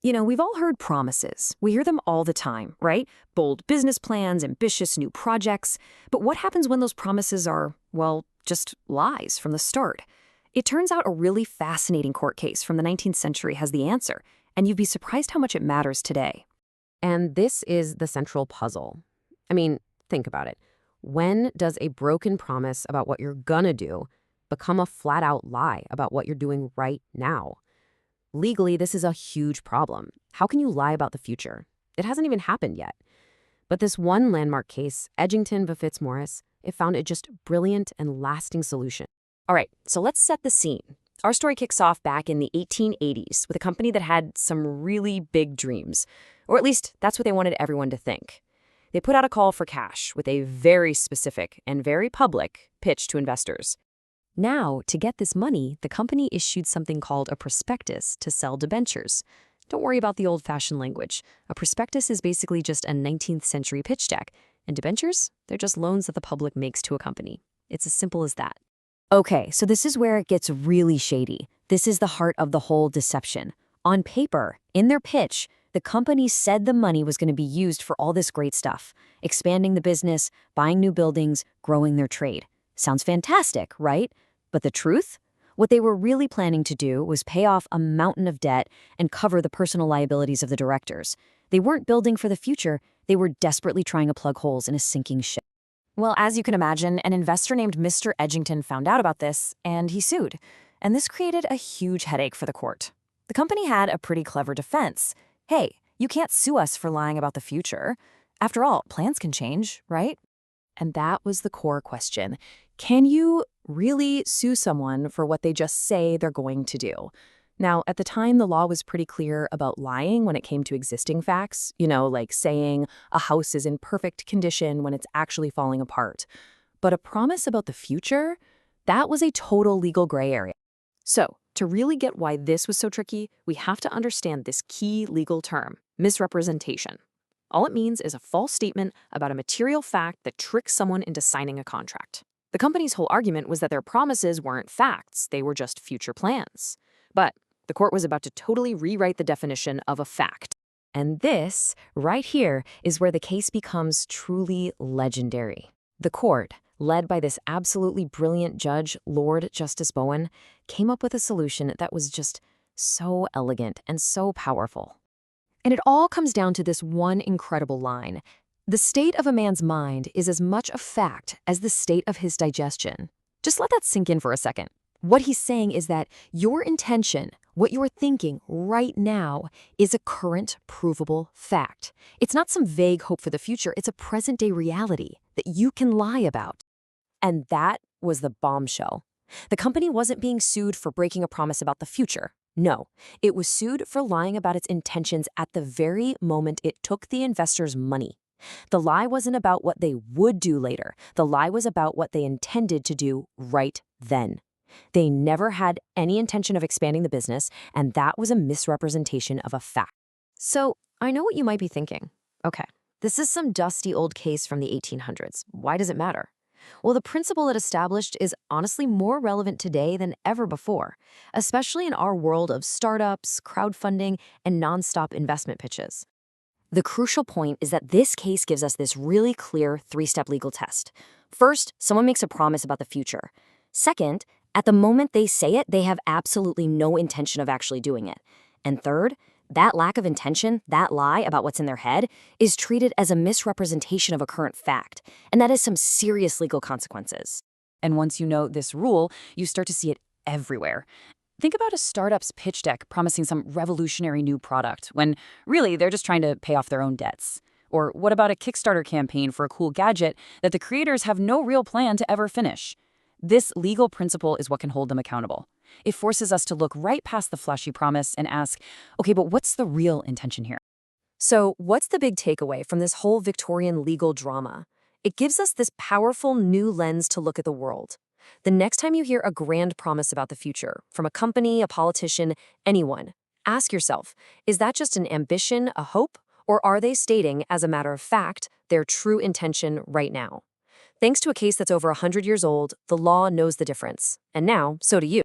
We've all heard promises. We hear them all the time, right? Bold business plans, ambitious new projects. But what happens when those promises are, well, just lies from the start? It turns out a really fascinating court case from the 19th century has the answer, and you'd be surprised how much it matters today. And this is the central puzzle. I mean, think about it. When does a broken promise about what you're gonna do become a flat-out lie about what you're doing right now? Legally, this is a huge problem. How can you lie about the future? It hasn't even happened yet. But this one landmark case, Edgington v. Fitzmaurice, it found a just brilliant and lasting solution. All right, so let's set the scene. Our story kicks off back in the 1880s with a company that had some really big dreams, or at least that's what they wanted everyone to think. They put out a call for cash with a very specific and very public pitch to investors. Now, to get this money, the company issued something called a prospectus to sell debentures. Don't worry about the old-fashioned language. A prospectus is basically just a 19th century pitch deck, and debentures, they're just loans that the public makes to a company. It's as simple as that. Okay, so this is where it gets really shady. This is the heart of the whole deception. On paper, in their pitch, the company said the money was going to be used for all this great stuff, expanding the business, buying new buildings, growing their trade. Sounds fantastic, right? But the truth? What they were really planning to do was pay off a mountain of debt and cover the personal liabilities of the directors. They weren't building for the future, they were desperately trying to plug holes in a sinking ship. Well, as you can imagine, an investor named Mr. Edgington found out about this, and he sued. And this created a huge headache for the court. The company had a pretty clever defense. Hey, you can't sue us for lying about the future. After all, plans can change, right? And that was the core question. Can you really sue someone for what they just say they're going to do? Now, at the time, the law was pretty clear about lying when it came to existing facts, like saying a house is in perfect condition when it's actually falling apart. But a promise about the future, that was a total legal gray area. So, to really get why this was so tricky, we have to understand this key legal term, misrepresentation. All it means is a false statement about a material fact that tricks someone into signing a contract. The company's whole argument was that their promises weren't facts, they were just future plans. But the court was about to totally rewrite the definition of a fact. And this, right here, is where the case becomes truly legendary. The court, led by this absolutely brilliant judge, Lord Justice Bowen, came up with a solution that was just so elegant and so powerful. And it all comes down to this one incredible line. The state of a man's mind is as much a fact as the state of his digestion. Just let that sink in for a second. What he's saying is that your intention, what you're thinking right now, is a current, provable fact. It's not some vague hope for the future, it's a present-day reality that you can lie about. And that was the bombshell. The company wasn't being sued for breaking a promise about the future. No, it was sued for lying about its intentions at the very moment it took the investors' money. The lie wasn't about what they would do later. The lie was about what they intended to do right then. They never had any intention of expanding the business, and that was a misrepresentation of a fact. So, I know what you might be thinking. Okay, this is some dusty old case from the 1800s. Why does it matter? Well, the principle it established is honestly more relevant today than ever before, especially in our world of startups, crowdfunding, and nonstop investment pitches. The crucial point is that this case gives us this really clear three-step legal test. First, someone makes a promise about the future. Second, at the moment they say it, they have absolutely no intention of actually doing it. And third, that lack of intention, that lie about what's in their head, is treated as a misrepresentation of a current fact, and that has some serious legal consequences. And once you know this rule, you start to see it everywhere. Think about a startup's pitch deck promising some revolutionary new product, when really they're just trying to pay off their own debts. Or what about a Kickstarter campaign for a cool gadget that the creators have no real plan to ever finish? This legal principle is what can hold them accountable. It forces us to look right past the flashy promise and ask, okay, but what's the real intention here? So what's the big takeaway from this whole Victorian legal drama? It gives us this powerful new lens to look at the world. The next time you hear a grand promise about the future, from a company, a politician, anyone, ask yourself, is that just an ambition, a hope, or are they stating, as a matter of fact, their true intention right now? Thanks to a case that's over 100 years old, the law knows the difference. And now, so do you.